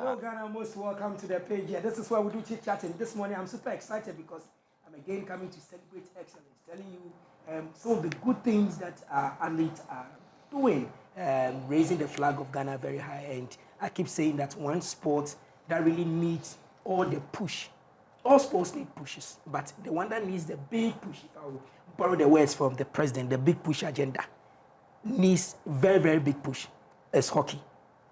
Hello, Ghana. Most welcome to the page. Yeah, this is where we do chit chatting. This morning, I'm super excited because I'm again coming to celebrate excellence, telling you some of the good things that our athletes are doing, raising the flag of Ghana very high. And I keep saying that one sport that really needs all the push. All sports need pushes, but the one that needs the big push, if I will borrow the words from the president, the big push agenda, needs very, very big push, is hockey.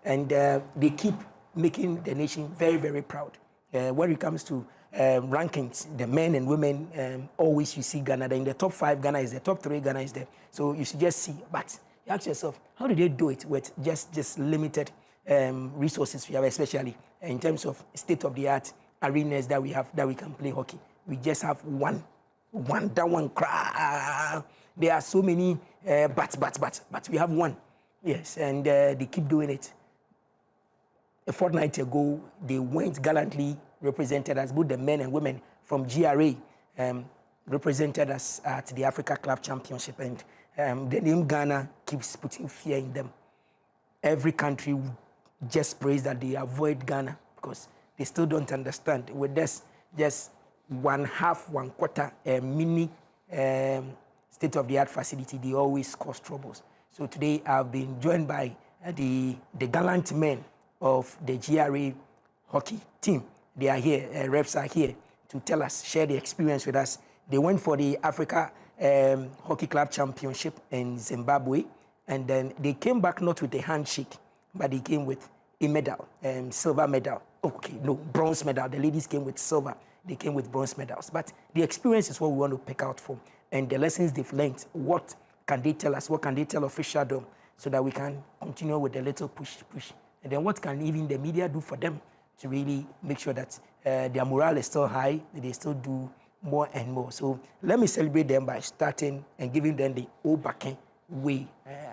And they keep making the nation very, very proud. When it comes to rankings, the men and women, always you see Ghana. In the top 5, Ghana is there. Top 3, Ghana is there. So you should just see. But you ask yourself, how do they do it with just limited resources we have, especially in terms of state-of-the-art arenas that we have that we can play hockey? We just have one that one cry. There are so many but we have one. Yes, and they keep doing it. A fortnight ago, they went gallantly, represented us, both the men and women from GRA, represented us at the Africa Club Championship, and the name Ghana keeps putting fear in them. Every country just prays that they avoid Ghana because they still don't understand. With this, just one quarter, mini state-of-the-art facility, they always cause troubles. So today I've been joined by the gallant men of the GRA hockey team. They are here, reps are here to tell us, share the experience with us. They went for the Africa Hockey Club Championship in Zimbabwe, and then they came back not with a handshake, but they came with a medal, silver medal. Okay, no, bronze medal. The ladies came with silver. They came with bronze medals. But the experience is what we want to pick out from, and the lessons they've learned. What can they tell us? What can they tell officialdom so that we can continue with the little push? And then what can even the media do for them to really make sure that their morale is still high, they still do more and more. So let me celebrate them by starting and giving them the Obake way.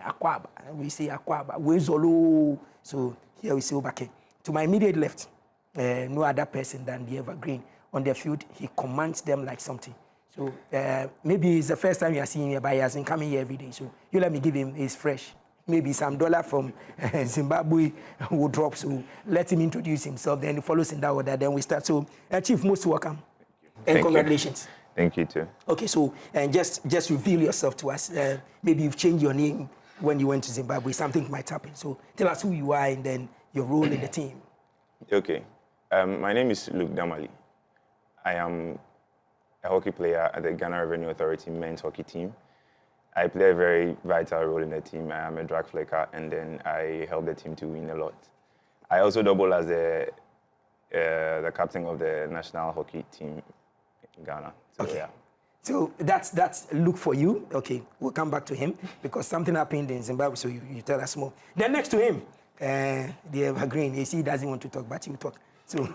Akwaba. We say Akwaba. Wezolo. So here we say Obake. To my immediate left, no other person than the evergreen. On the field, he commands them like something. So maybe it's the first time you are seeing him, but he hasn't come here every day. So you let me give him, he's fresh. Maybe some dollar from Zimbabwe will drop. So let him introduce himself. Then he follows in that order. Then we start. So Chief, most welcome. And congratulations. Thank you too. Okay, so just reveal yourself to us. Maybe you've changed your name when you went to Zimbabwe. Something might happen. So tell us who you are and then your role in the team. Okay. My name is Damalie. I am a hockey player at the Ghana Revenue Authority men's hockey team. I play a very vital role in the team. I am a drag flicker, and then I help the team to win a lot. I also double as the captain of the national hockey team in Ghana. So, okay. Yeah. So that's look for you. Okay, we'll come back to him because something happened in Zimbabwe, so you tell us more. Then next to him, the evergreen, you see he doesn't want to talk, but he will talk. So,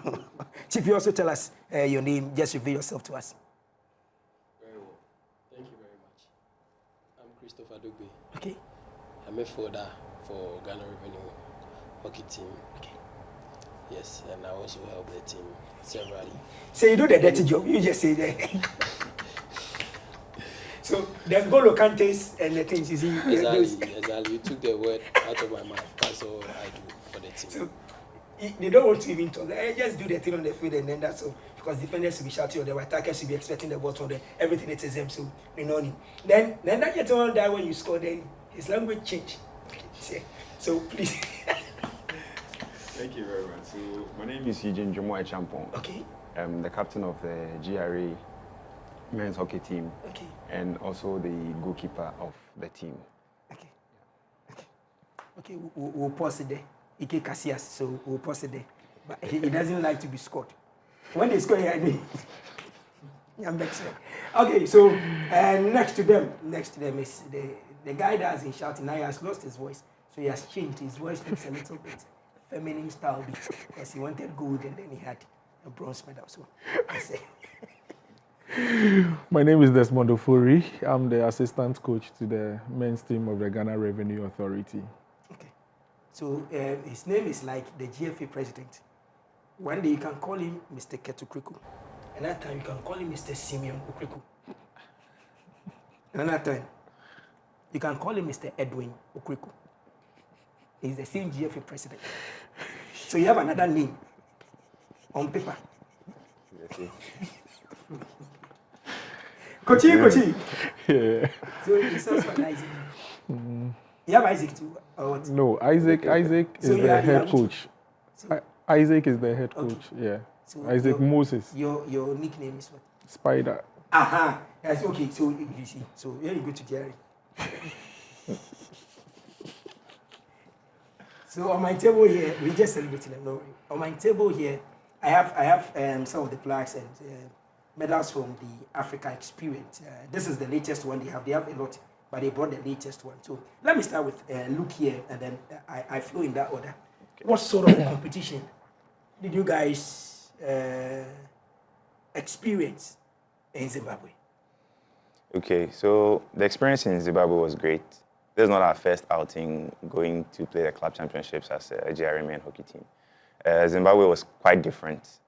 Chief, you also tell us your name, just reveal yourself to us. Very well. Thank you very much. I'm Christopher Dogbe. Okay. I'm a folder for Ghana Revenue Hockey Team. Okay. Yes, and I also help the team severally. So you do the dirty job, you just say that. So the Golo Kantes and the things you see. Exactly. You took the word out of my mouth. That's all I do for the team. So, they don't want to even talk. They just do the thing on the field and then that's all. Because defenders will be shouting or the attackers will be expecting the ball from them. Everything it is them, so they know him. Then that gets on that when you score, then his language change. So please. Thank you very much. So my name is Eugene Acheampong. Okay. I'm the captain of the GRA men's hockey team. Okay. And also the goalkeeper of the team. Okay. Okay, we'll pause it there. Ike Casillas, so we'll pause it there. But he doesn't like to be scored. When they score, I mean, I'm vexed. Okay, so next to them is the guy that has been shouting. Now he has lost his voice, so he has changed. His voice looks a little bit feminine style because he wanted gold and then he had a bronze medal. So I say. My name is Desmond Ofori. I'm the assistant coach to the men's team of the Ghana Revenue Authority. Okay. So his name is like the GFA president. One day you can call him Mr. Ketukriku. Another time you can call him Mr. Simeon Okriku. Another time you can call him Mr. Edwin Okriku. He's the same GFA president. So you have another name on paper. Kochi. Yeah. So it's also an Isaac. You have Isaac too, or what? No, Isaac So is you the are head which coach. So, Isaac is the head Okay. coach. Yeah. so Isaac Moses. Your nickname is what? Spider. Aha. Yes, okay, so you see. So here you go to Jerry. So on my table here, we just celebrating them, no worry. On my table here, I have some of the plaques and medals from the Africa Experience. This is the latest one they have. They have a lot, but they brought the latest one. So let me start with Luke here, and then I flow in that order. Okay. What sort of competition did you guys experience in Zimbabwe? Okay, so the experience in Zimbabwe was great. This is not our first outing going to play the club championships as a GRA men hockey team. Zimbabwe was quite different.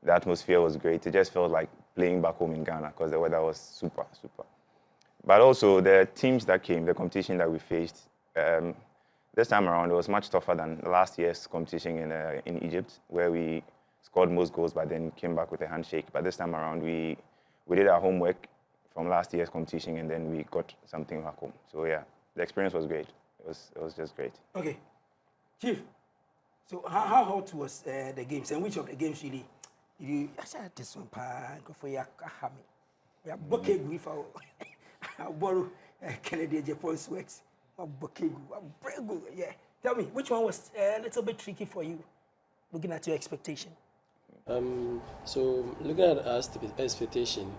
The atmosphere was great. It just felt like playing back home in Ghana because the weather was super. But also the teams that came, the competition that we faced, this time around it was much tougher than last year's competition in Egypt, where we scored most goals but then came back with a handshake. But this time around we did our homework from last year's competition and then we got something back home. So yeah, the experience was great. It was just great. Okay, Chief. So how hot was the games, and which of the games really did you? I said this one for your hammy. We are bokegu if I borrow Kennedy Japan's works. Bokegu, bregu. Yeah. Tell me, which one was a little bit tricky for you, looking at your expectation? So looking at our expectation,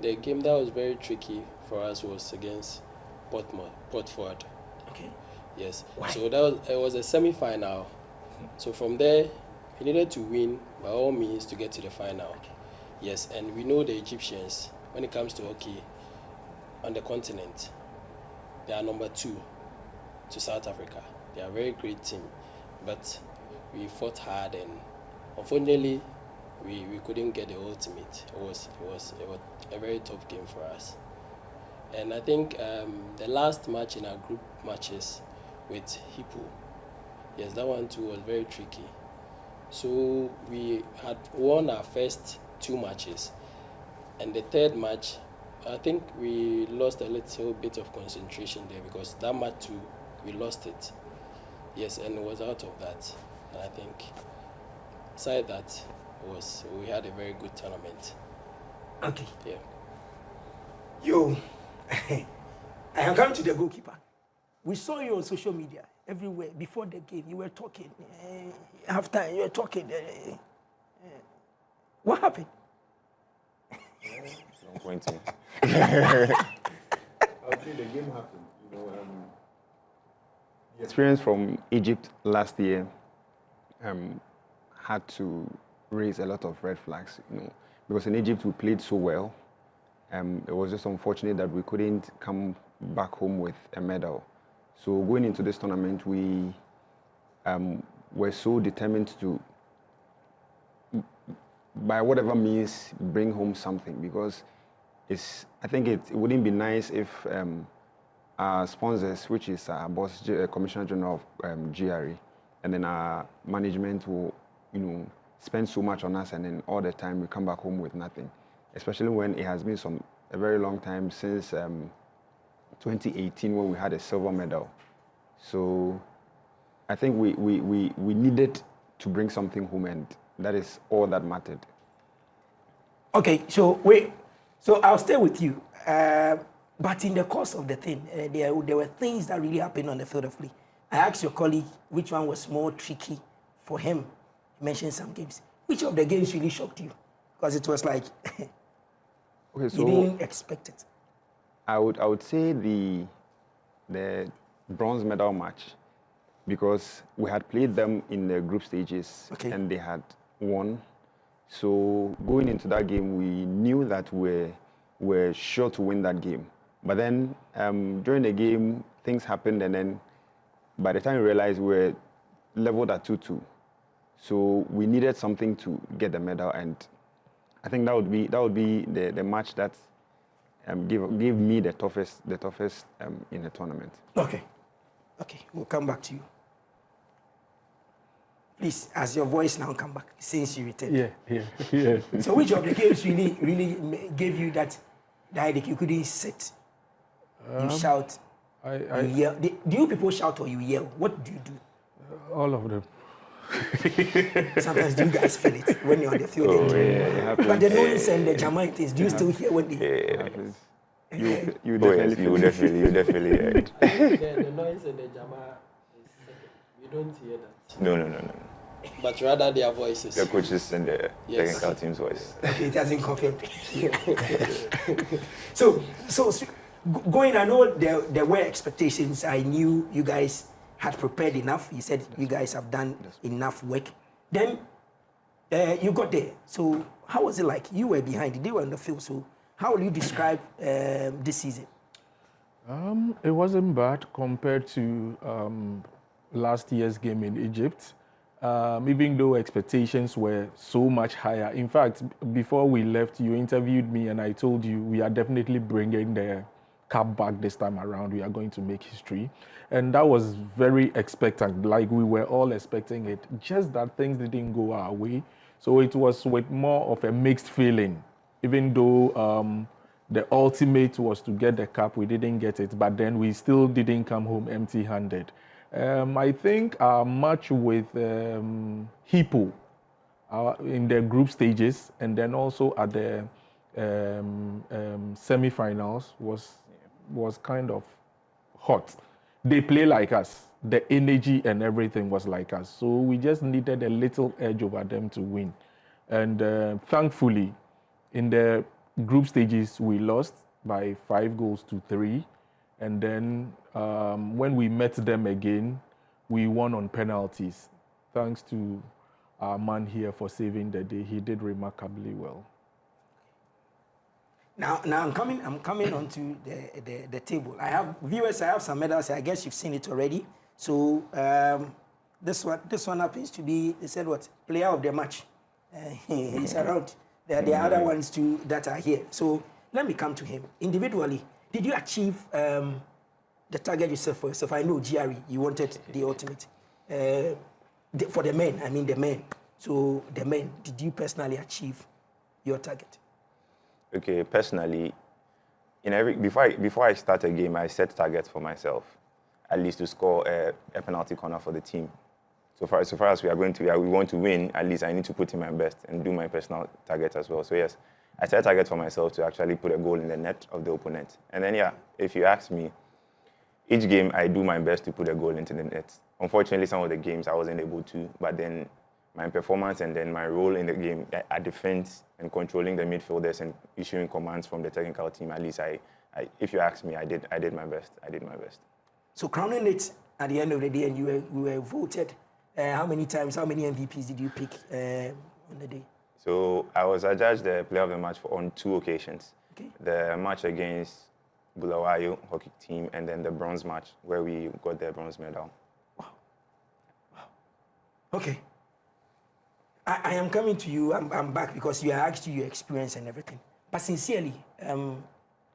the game that was very tricky for us was against Portford. Okay. Yes. Why? So it was a semi-final. So from there, we needed to win by all means to get to the final. Okay. Yes, and we know the Egyptians, when it comes to hockey on the continent, they are number 2 to South Africa. They are a very great team, but we fought hard and unfortunately we couldn't get the ultimate. It was a very tough game for us. And I think the last match in our group matches with Hippo, yes, that one too was very tricky. So we had won our first 2 matches, and the third match, I think we lost a little bit of concentration there because that match too, we lost it. Yes, and it was out of that. And I think, aside that, we had a very good tournament. Okay. Yeah. Yo, I am coming to the goalkeeper. We saw you on social media everywhere before the game. You were talking. Halftime, you were talking. What happened? Don't point to me. I would say the game happened. The experience from Egypt last year had to raise a lot of red flags. Because in Egypt we played so well. It was just unfortunate that we couldn't come back home with a medal. So going into this tournament, we were so determined to, by whatever means, bring home something, because I think it wouldn't be nice if our sponsors, which is our boss, Commissioner General of GRE, and then our management will, spend so much on us, and then all the time we come back home with nothing. Especially when it has been a very long time since 2018 when we had a silver medal. So I think we needed to bring something home, and that is all that mattered. Okay, so I'll stay with you. But in the course of the thing, there were things that really happened on the field of play. I asked your colleague which one was more tricky for him. He mentioned some games. Which of the games really shocked you? Because it was like Okay, so you didn't expect it. I would say the bronze medal match, because we had played them in the group stages, Okay. and they had won. So going into that game, we knew that we're sure to win that game. But then during the game, things happened, and then by the time we realized we were leveled at 2-2. So we needed something to get the medal, and I think that would be the match that gave me the toughest in the tournament. Okay, we'll come back to you. Please, as your voice now come back since you returned. Yeah. So which of the games really gave you that headache? You couldn't sit. You shout. You yell. Do you people shout or you yell? What do you do? All of them. Sometimes do you guys feel it when you're on the field? But the noise and the Jamaican things, do you still hear when they? You definitely. You definitely hear it. The noise and the Jama is second. We don't hear that. No. But rather their voices. The coaches and the technical team's voice. Okay, it hasn't confirmed. So going, I know there were expectations. I knew you guys had prepared enough. You said you guys have done enough work. Then you got there. So how was it like? You were behind. They were on the field. So how will you describe this season? It wasn't bad compared to last year's game in Egypt. Even though expectations were so much higher. In fact, before we left, you interviewed me and I told you we are definitely bringing the cup back this time around. We are going to make history. And that was very expectant. Like we were all expecting it. Just that things didn't go our way. So it was with more of a mixed feeling. Even though the ultimate was to get the cup, we didn't get it. But then we still didn't come home empty-handed. I think our match with Hippo in the group stages and then also at the semi-finals was kind of hot. They play like us. The energy and everything was like us. So we just needed a little edge over them to win. And thankfully, in the group stages, we lost by 5-3. And then when we met them again, we won on penalties. Thanks to our man here for saving the day. He did remarkably well. Now I'm coming onto the table. I have viewers. I have some medals. I guess you've seen it already. So this one happens to be, they said what, player of the match. He's around. There are other ones too that are here. So let me come to him individually. Did you achieve the target yourself for yourself? I know GRE, you wanted the ultimate. For the men, I mean the men. So the men, did you personally achieve your target? Okay, personally, before I start a game, I set targets for myself, at least to score a penalty corner for the team. So far as we want to win, at least I need to put in my best and do my personal targets as well. So yes, I set a target for myself to actually put a goal in the net of the opponent. And then yeah, if you ask me, each game I do my best to put a goal into the net. Unfortunately, some of the games I wasn't able to, but then my performance and then my role in the game at defense and controlling the midfielders and issuing commands from the technical team, at least if you ask me, I did my best. I did my best. So crowning it at the end of the day, and you were voted. How many times? How many MVPs did you pick on the day? So I was adjudged the player of the match on 2 occasions. Okay. The match against Bulawayo hockey team, and then the bronze match where we got the bronze medal. Wow. Okay. I am coming to you. I'm back because you are asked your experience and everything. But sincerely,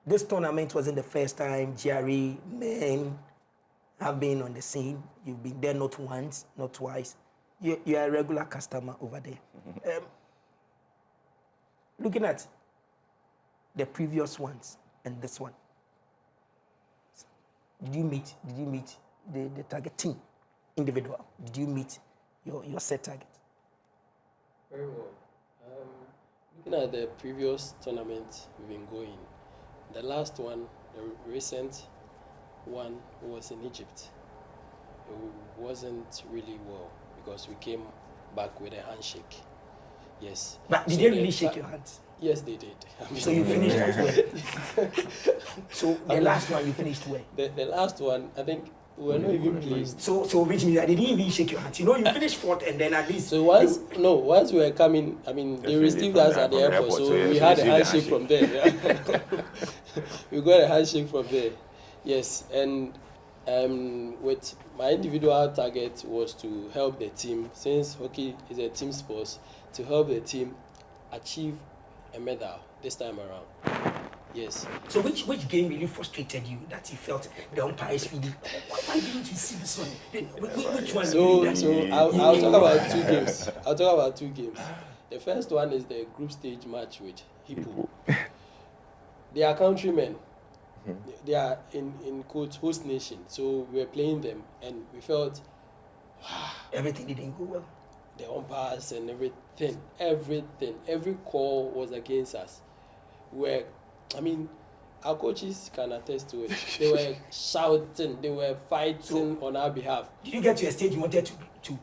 this tournament wasn't the first time GRE men have been on the scene. You've been there not once, not twice. You are a regular customer over there. Looking at the previous ones and this one, did you meet the target team, individual? Did you meet your set target? Very well. Looking at the previous tournament we've been going, the last one, the recent one was in Egypt. It wasn't really well because we came back with a handshake. Yes. But did they really shake your hands? Yes, they did. So you finished at where? So the last one you finished where? The last one, I think we were not even pleased. So which means that they didn't even shake your hands. You know, you finished 4th and then at least. So once we were coming, I mean, they received us at the airport, so we had a handshake from there. Yeah. We got a handshake from there. Yes, and with my individual target was to help the team, since hockey is a team sport, to help the team achieve a medal this time around. Yes. So which game really frustrated you that you felt the umpires really? Why didn't you see this one? Which one? I'll talk about 2 games. I'll talk about 2 games. The first one is the group stage match with Hippo. They are countrymen. They are in quotes host nation. So we were playing them and we felt everything didn't go well. The umpires and everything, every call was against us. Our coaches can attest to it. They were shouting, they were fighting on our behalf. Did you get to a stage you wanted to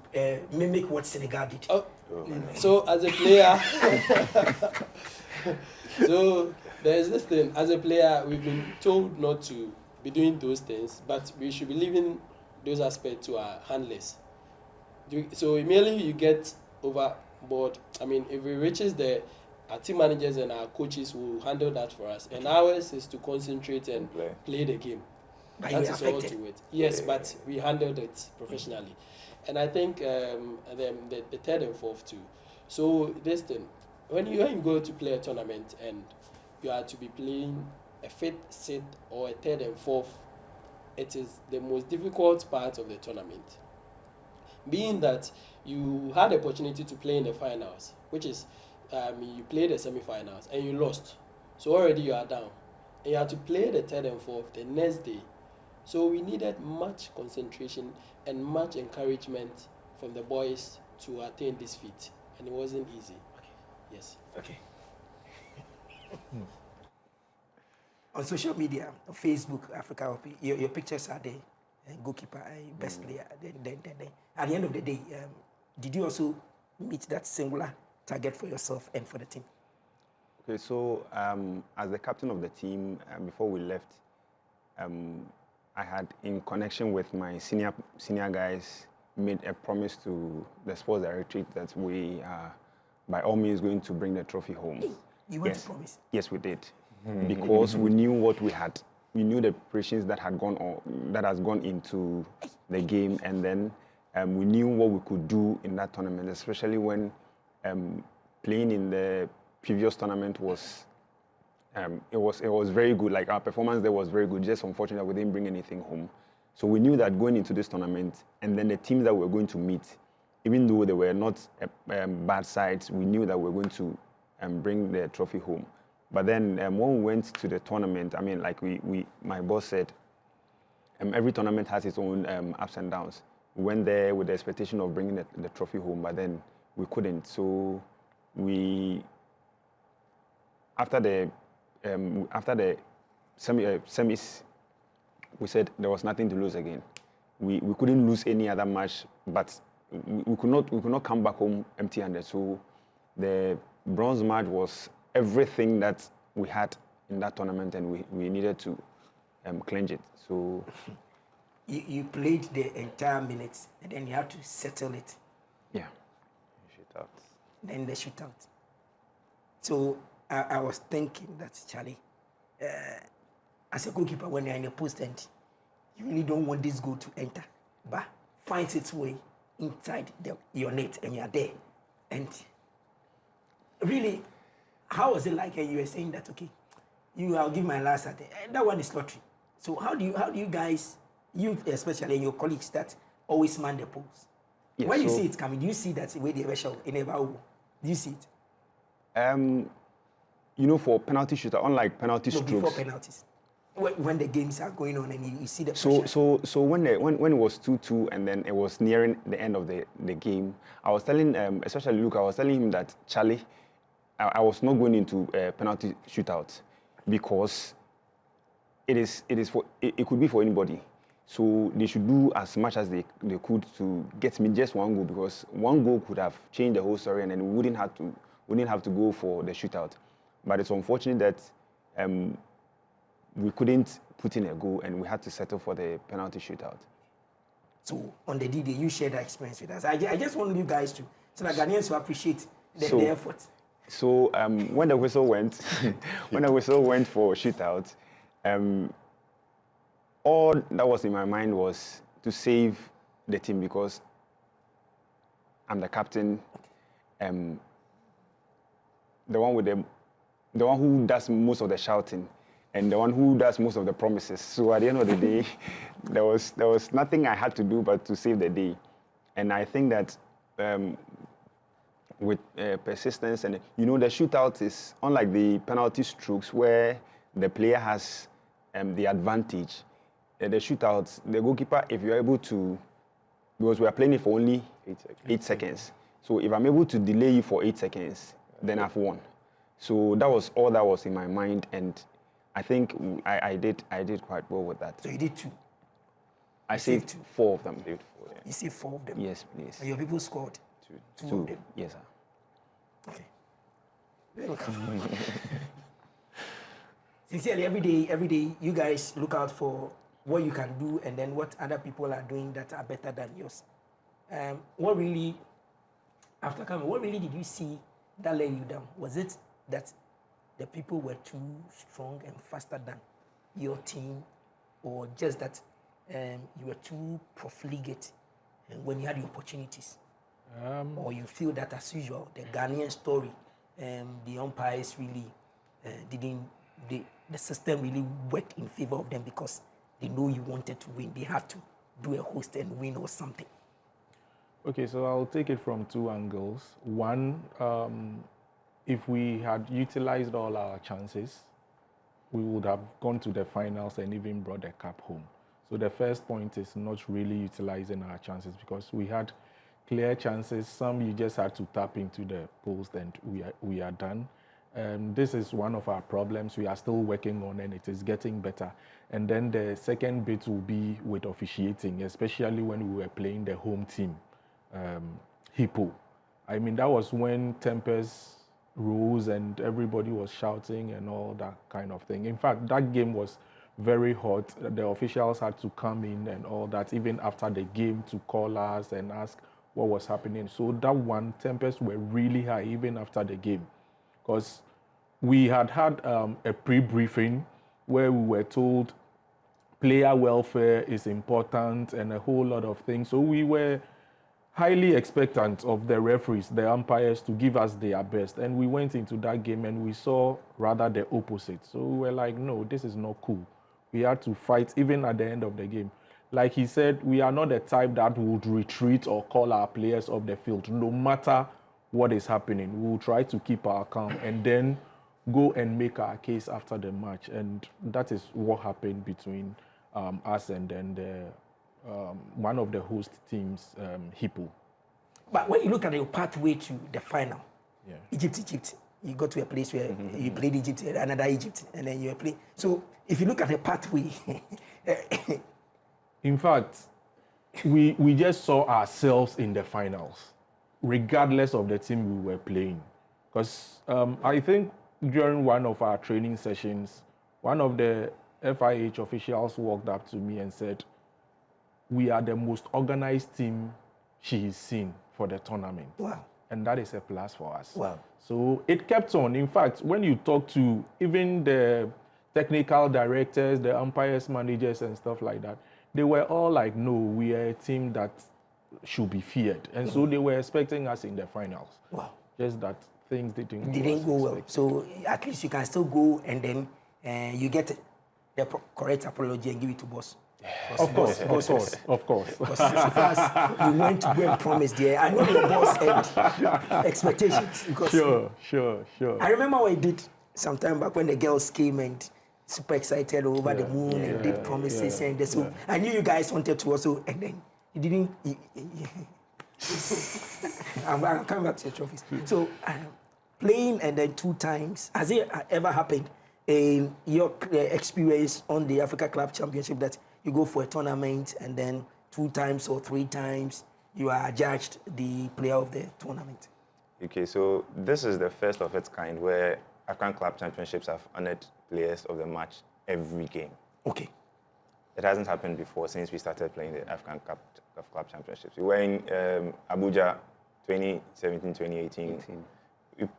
mimic what Senegal did? So as a player, so there's this thing. As a player, we've been told not to be doing those things, but we should be leaving those aspects to our handlers. So immediately you get overboard. If it reaches our team managers and our coaches will handle that for us. And ours is to concentrate and play the game. But that is all to it. Yes, but we handled it professionally. And I think the third and fourth too. So this thing, when you go to play a tournament and you are to be playing a fifth, sixth, or a third and fourth, it is the most difficult part of the tournament. Being that you had the opportunity to play in the finals, which is you played the semi-finals and you lost. So already you are down. And you have to play the third and fourth the next day. So we needed much concentration and much encouragement from the boys to attain this feat. And it wasn't easy. Okay. Yes. Okay. On social media, on Facebook, Africa, your pictures are there. Goalkeeper, best player. Then. At the end of the day, did you also meet that singular target for yourself and for the team? Okay, so as the captain of the team, before we left, I had, in connection with my senior guys, made a promise to the sports directorate that we are, by all means, going to bring the trophy home. You went to promise? Yes, we did, because we knew what we had. We knew the preparations that has gone into the game, and then we knew what we could do in that tournament, especially when playing in the previous tournament was it was very good. Like, our performance there was very good. Just unfortunate we didn't bring anything home. So we knew that going into this tournament, and then the teams that we were going to meet, even though they were not bad sides, we knew that we were going to bring the trophy home. But then when we went to the tournament, my boss said, every tournament has its own ups and downs. We went there with the expectation of bringing the trophy home, but then we couldn't. So after the semis, we said there was nothing to lose again. We couldn't lose any other match, but we could not come back home empty-handed. So the bronze match was everything that we had in that tournament, and we needed to clinch it. So you played the entire minutes, and then you had to settle it. Yeah. Shootout. Then the shootout. So I was thinking that, Charlie, as a goalkeeper, when you're in a post end, you really don't want this goal to enter, but finds its way inside your net, and you're there. And really, how was it like? You were saying that, okay, I'll give my last at that one is lottery. So how do you guys, you especially and your colleagues that always man the post? Yeah, when you see it coming, do you see that way they show in about? Do you see it? For penalty shooter, unlike penalty strokes. Before penalties, when the games are going on and you see the pressure. So when it was 2-2 and then it was nearing the end of the game, I was telling especially Luke, I was telling him that, Charlie, I was not going into penalty shootout because it could be for anybody. So they should do as much as they could to get me just one goal, because one goal could have changed the whole story, and then we wouldn't have to go for the shootout. But it's unfortunate that we couldn't put in a goal, and we had to settle for the penalty shootout. So on the D-Day, you share that experience with us. I just want you guys to, so that Ghanaians will appreciate the effort. So when the whistle went, for shootout, all that was in my mind was to save the team, because I'm the captain, the one who does most of the shouting, and the one who does most of the promises. So at the end of the day, there was nothing I had to do but to save the day. And I think that with persistence, and the shootout is unlike the penalty strokes where the player has the advantage. The shootouts, the goalkeeper, if you're able to, because we are playing it for only 8 seconds. So if I'm able to delay you for 8 seconds, then I've won. So that was all that was in my mind, and I think I did quite well with that. So you did 2. I saved 4 of them. You saved 4 of them? Yes, please. And your people scored? 2 of them? Yes, sir. Okay. Welcome. Sincerely, every day, you guys look out for what you can do and then what other people are doing that are better than yours. What really did you see that let you down? Was it that the people were too strong and faster than your team, or just that you were too profligate when you had the opportunities? Or you feel that, as usual, the Ghanaian story, the umpires really the system really worked in favor of them because they know you wanted to win. They had to do a host and win or something. Okay, so I'll take it from 2 angles. One, if we had utilized all our chances, we would have gone to the finals and even brought the cup home. So the first point is not really utilizing our chances, because we had clear chances. Some you just had to tap into the post and we are done. This is one of our problems we are still working on, and it is getting better. And then the second bit will be with officiating, especially when we were playing the home team, Hippo. I mean, that was when tempers rose and everybody was shouting and all that kind of thing. In fact, that game was very hot. The officials had to come in and all that, even after the game, to call us and ask what was happening. So that one, tempers were really high even after the game, because we had a pre-briefing where we were told player welfare is important and a whole lot of things. So we were highly expectant of the referees, the umpires, to give us their best. And we went into that game and we saw rather the opposite. So we were like, no, this is not cool. We had to fight even at the end of the game. Like he said, we are not the type that would retreat or call our players off the field. No matter what is happening, we will try to keep our calm and then go and make our case after the match. And that is what happened between us and then one of the host teams, Hippo. But when you look at your pathway to the final, Egypt, you go to a place where you played Egypt, another Egypt, and then you play. So if you look at the pathway, in fact, we just saw ourselves in the finals, regardless of the team we were playing. Because I think during one of our training sessions, one of the FIH officials walked up to me and said, "We are the most organized team she has seen for the tournament." Wow. And that is a plus for us. Wow. So it kept on. In fact, when you talk to even the technical directors, the umpires, managers, and stuff like that, they were all like, no, we are a team that should be feared. And so they were expecting us in the finals. Wow. Just that things didn't go well. So at least you can still go and then you get the correct apology and give it to boss. Of course. Because so far as you went to go and promise there, I know your boss had expectations. Because Sure. I remember what I did some time back when the girls came and super excited over the moon and did promises and this. So I knew you guys wanted to also, and then you didn't. I'm coming back to the trophies. So playing and then 2 times, has it ever happened in your experience on the Africa Club Championship that you go for a tournament and then 2 times or 3 times you are judged the player of the tournament? Okay, so this is the first of its kind where African Club Championships have honored players of the match every game. Okay. It hasn't happened before since we started playing the African Club Championships. We were in Abuja 2017, 2018.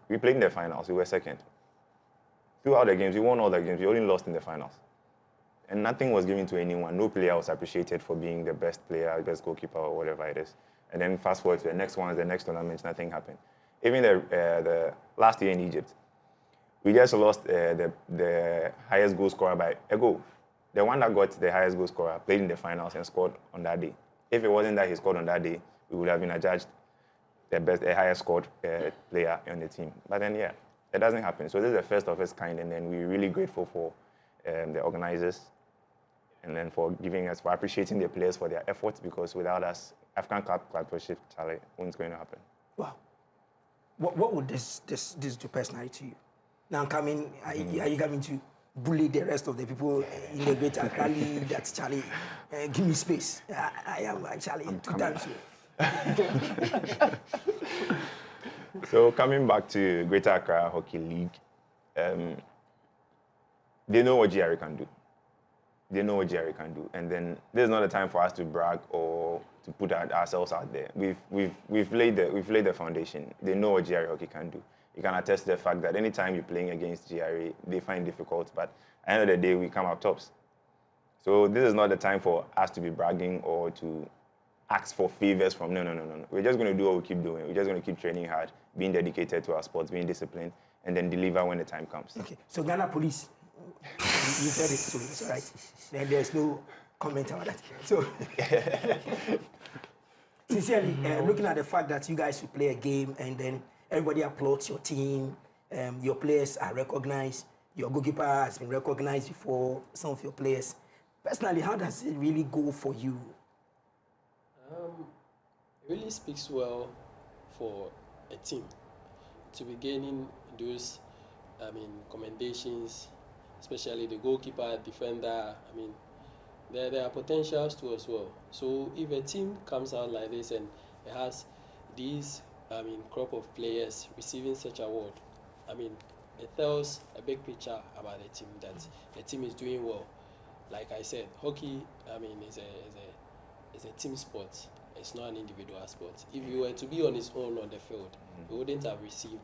We played in the finals. We were second. Throughout the games, we won all the games. We only lost in the finals. And nothing was given to anyone. No player was appreciated for being the best player, best goalkeeper, or whatever it is. And then fast forward to the next ones, the next tournaments, nothing happened. Even the last year in Egypt, we just lost the highest goal scorer by a goal. The one that got the highest goal scorer played in the finals and scored on that day. If it wasn't that he scored on that day, we would have been adjudged the highest scored player on the team. But then, yeah, it doesn't happen. So this is the first of its kind, and then we're really grateful for the organizers, and then for appreciating the players for their efforts, because without us, African Club Championship, Charlie, what's going to happen? Wow. What would this do personally to you? Now coming, are you coming to bully the rest of the people in the Greater Accra League? That's Charlie. Give me space. I am actually 2 times. So coming back to Greater Accra Hockey League, they know what GRA can do. They know what GRA can do, and then this is not the time for us to brag or to put ourselves out there. We've laid the foundation. They know what GRA hockey can do. You can attest to the fact that anytime you're playing against GRA, they find it difficult, but at the end of the day, we come out tops. So this is not the time for us to be bragging or to ask for favors from, no. We're just going to do what we keep doing. We're just going to keep training hard, being dedicated to our sports, being disciplined, and then deliver when the time comes. Okay, so Ghana Police, you said it, so it's all right. Then there's no comment about that. So, sincerely, looking at the fact that you guys will play a game and then everybody applauds your team, your players are recognized, your goalkeeper has been recognized before some of your players. Personally, how does it really go for you? It really speaks well for a team to be gaining those, commendations, especially the goalkeeper, defender. There are potentials too as well. So if a team comes out like this and it has these, crop of players receiving such award, it tells a big picture about the team, that the team is doing well. Like I said, hockey, is a team sport. It's not an individual sport. If you were to be on his own on the field, you wouldn't have received,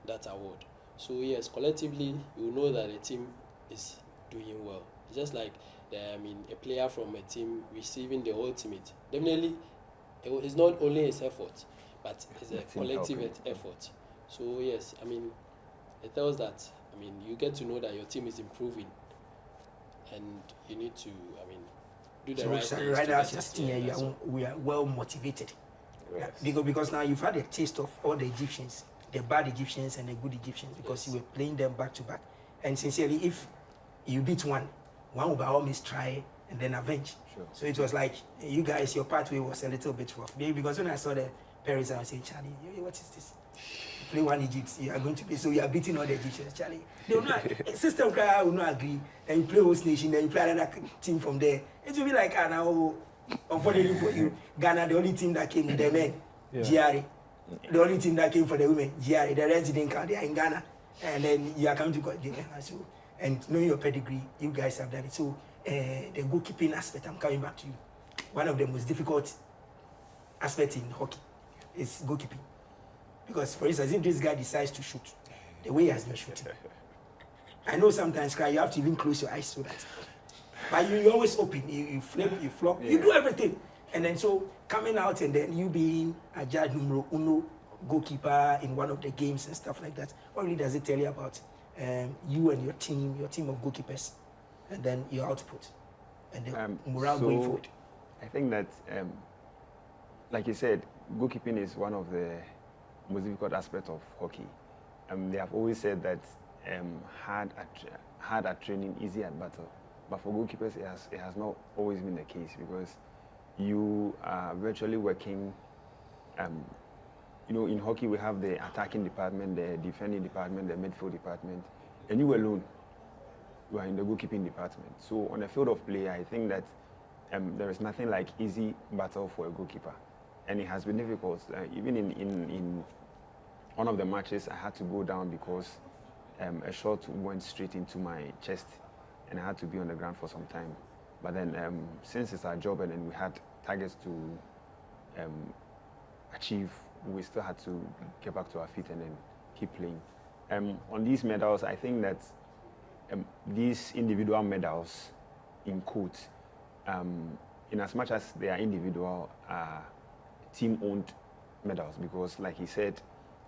that award. So yes, collectively, you know that the team is doing well. It's just like a player from a team receiving the ultimate. Definitely, it's not only his effort, but it's a collective effort. So yes, it tells that you get to know that your team is improving, and you need to do the right things. Right now, we are well motivated. Yes. Because now you've had a taste of all the Egyptians, the bad Egyptians and the good Egyptians, because you were playing them back to back. And sincerely, if you beat one will by all means try and then avenge. Sure. So it was like, you guys, your pathway was a little bit rough. Maybe because when I saw the Paris, I was saying, Charlie, what is this? You play one Egypt, you are going to play, so you are beating all the Egyptians, Charlie. They will not, system cry will not agree, and you play host nation, then you play another team from there. It will be like, now, unfortunately for you, Ghana, the only team that came with the men, GRA. The only team that came for the women, GRA. The rest didn't count, they are in Ghana. And then you are coming to Ghana. So, and knowing your pedigree, you guys have done it. So, the goalkeeping aspect, I'm coming back to you. One of the most difficult aspects in hockey is goalkeeping. Because, for instance, if this guy decides to shoot, the way he has been shooting, I know sometimes you have to even close your eyes so that. But you always open, you flip, you flop, you do everything. And then so coming out and then you being a judge numero uno goalkeeper in one of the games and stuff like that, what really does it tell you about you and your team of goalkeepers, and then your output and the morale going forward? I think that, like you said, goalkeeping is one of the most difficult aspects of hockey. They have always said that hard at training, easy at battle. But for goalkeepers, it has not always been the case, because you are virtually working. In hockey, we have the attacking department, the defending department, the midfield department, and you alone, you are in the goalkeeping department. So on the field of play, I think that there is nothing like easy battle for a goalkeeper, and it has been difficult. Even in one of the matches, I had to go down because a shot went straight into my chest, and I had to be on the ground for some time. But then, since it's our job and then we had targets to achieve, we still had to get back to our feet and then keep playing. On these medals, I think that these individual medals, in quotes, in as much as they are individual, are team-owned medals, because like he said,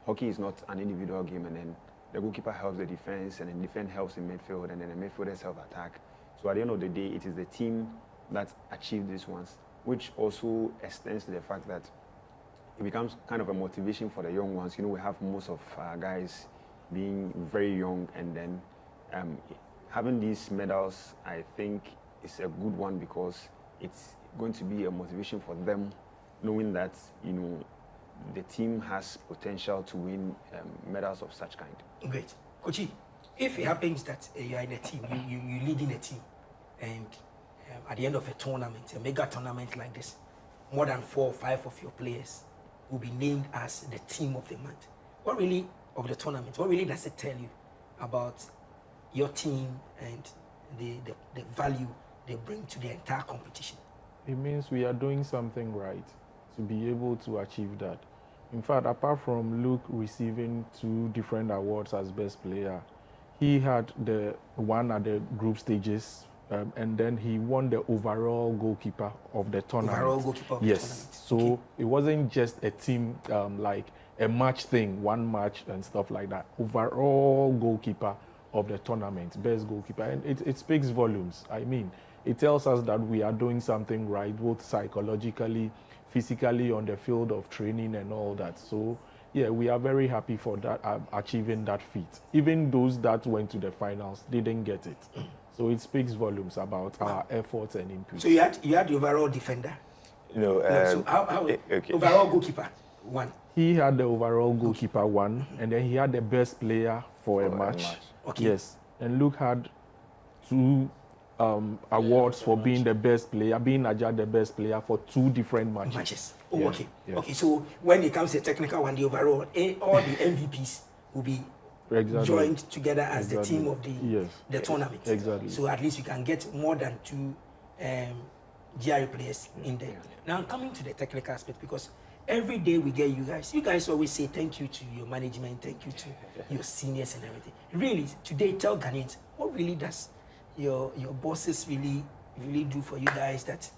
hockey is not an individual game, and then the goalkeeper helps the defense, and then the defense helps in midfield, and then the midfielders help attack. So at the end of the day, it is the team that achieved these ones, which also extends to the fact that it becomes kind of a motivation for the young ones. You know, we have most of our guys being very young, and then having these medals, I think, is a good one because it's going to be a motivation for them, knowing that, you know, the team has potential to win medals of such kind. Great. Kochi, if it happens that you are in a team, you lead in a team, and at the end of a tournament, a mega tournament like this, more than 4 or 5 of your players will be named as the team of the month. What really, of the tournament, what really does it tell you about your team and the value they bring to the entire competition? It means we are doing something right to be able to achieve that. In fact, apart from Luke receiving 2 different awards as best player, he had the one at the group stages, and then he won the overall goalkeeper of the tournament. Overall goalkeeper of the tournament. So okay. It wasn't just a team like a match thing, one match and stuff like that. Overall goalkeeper of the tournament, best goalkeeper, and it speaks volumes. I mean, it tells us that we are doing something right, both psychologically, physically, on the field of training and all that. So yeah, we are very happy for that, achieving that feat. Even those that went to the finals didn't get it. So it speaks volumes about our efforts and input. So you had the overall defender? No. So how okay. Overall goalkeeper, 1. He had the overall goalkeeper 1, and then he had the best player for a match. Okay. Yes, and Luke had 2 awards for being the best player, being adjudged the best player for 2 different matches. Oh, yeah. okay. Yeah. Okay, so when it comes to the technical one, the overall, all the MVPs will be joined together as the team of the tournament. Exactly. So at least you can get more than 2 GRA players in there. Now coming to the technical aspect, because every day we get you guys always say thank you to your management, thank you to your seniors and everything. Really, today tell Ghanaians, what really does your bosses really do for you guys that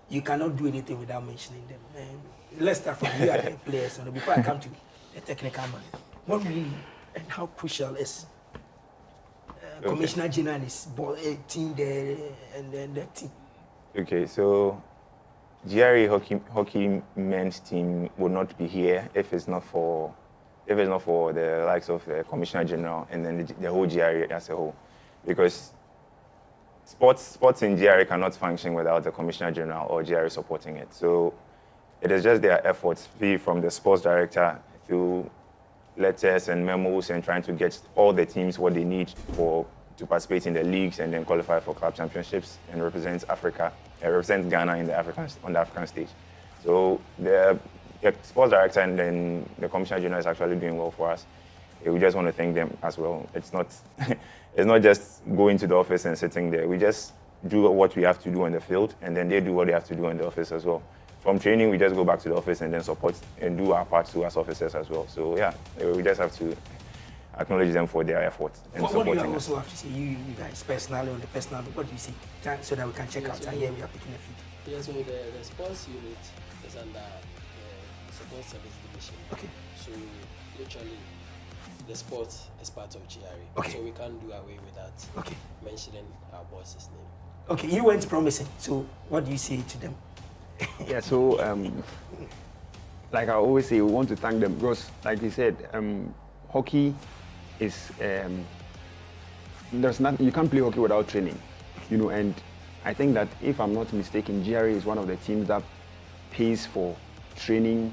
you cannot do anything without mentioning them? And let's start from you and the players, before I come to the technical man. What really and how crucial is Commissioner General and his team there and then the team? Okay, so GRA hockey men's team would not be here if it's not for the likes of the Commissioner General and then the whole GRA as a whole, because sports in GRA cannot function without the Commissioner General or GRA supporting it. So it is just their efforts, be from the sports director through letters and memos and trying to get all the teams what they need to participate in the leagues and then qualify for club championships and represent Africa, represent Ghana on the African stage. So the sports director and then the Commissioner General is actually doing well for us. We just want to thank them as well. It's not just going to the office and sitting there. We just do what we have to do on the field, and then they do what they have to do in the office as well. From training, we just go back to the office and then support and do our part too as officers as well. So yeah, we just have to acknowledge them for their efforts and supporting us. What do you also have to say, you guys personally, on the personal, what do you say, so that we can check out and here we are picking a feed? Yeah, so the sports unit is under the support service division. Okay. So literally, the sports is part of GRA. Okay. So we can't do away with that. Okay. Mentioning our boss's name. Okay, you went promising. So what do you say to them? Yeah, so like I always say, we want to thank them because, like you said, hockey is there's nothing, you can't play hockey without training, you know. And I think that if I'm not mistaken, GRA is one of the teams that pays for training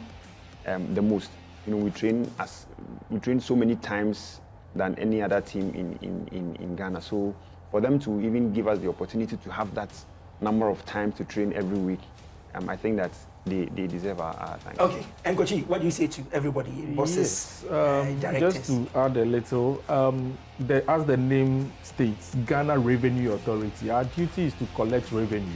the most. You know, we train so many times than any other team in Ghana. So for them to even give us the opportunity to have that number of time to train every week, I think that they deserve our thanks. Okay, and Kochi, what do you say to everybody, bosses, directors? Just to add a little, as the name states, Ghana Revenue Authority, our duty is to collect revenue.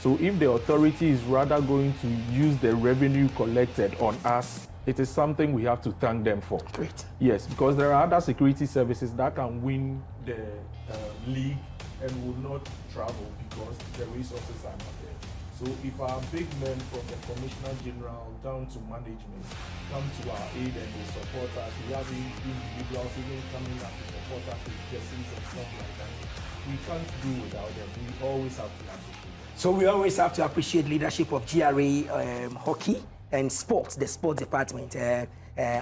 So if the authority is rather going to use the revenue collected on us, it is something we have to thank them for. Great. Yes, because there are other security services that can win the league and will not travel because the resources are not there. So if our big men from the Commissioner General down to management come to our aid and they support us, we have individuals even coming up to support us with jerseys and stuff like that. We can't do without them. We always have to appreciate them. So we always have to appreciate leadership of GRA hockey and sports, the sports department,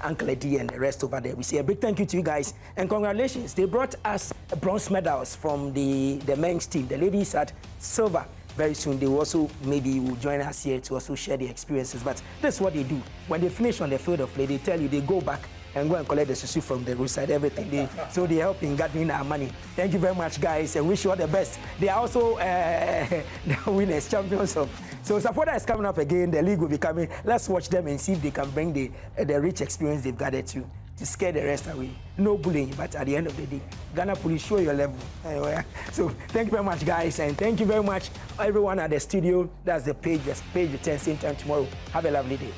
Uncle Eddie and the rest over there. We say a big thank you to you guys and congratulations. They brought us bronze medals from the men's team. The ladies had silver. Very soon they will also maybe will join us here to also share the experiences. But that's what they do. When they finish on the field of play, they tell you they go back and go and collect the susu from the roadside, everything. So they help in gathering our money. Thank you very much, guys, and wish you all the best. They are also the winners, champions of. So Supporter is coming up again. The league will be coming. Let's watch them and see if they can bring the rich experience they've gathered to scare the rest away. No bullying, but at the end of the day, Ghana Police, show your level. So thank you very much, guys, and thank you very much, everyone at the studio. That's the page. The page will turn same time tomorrow. Have a lovely day.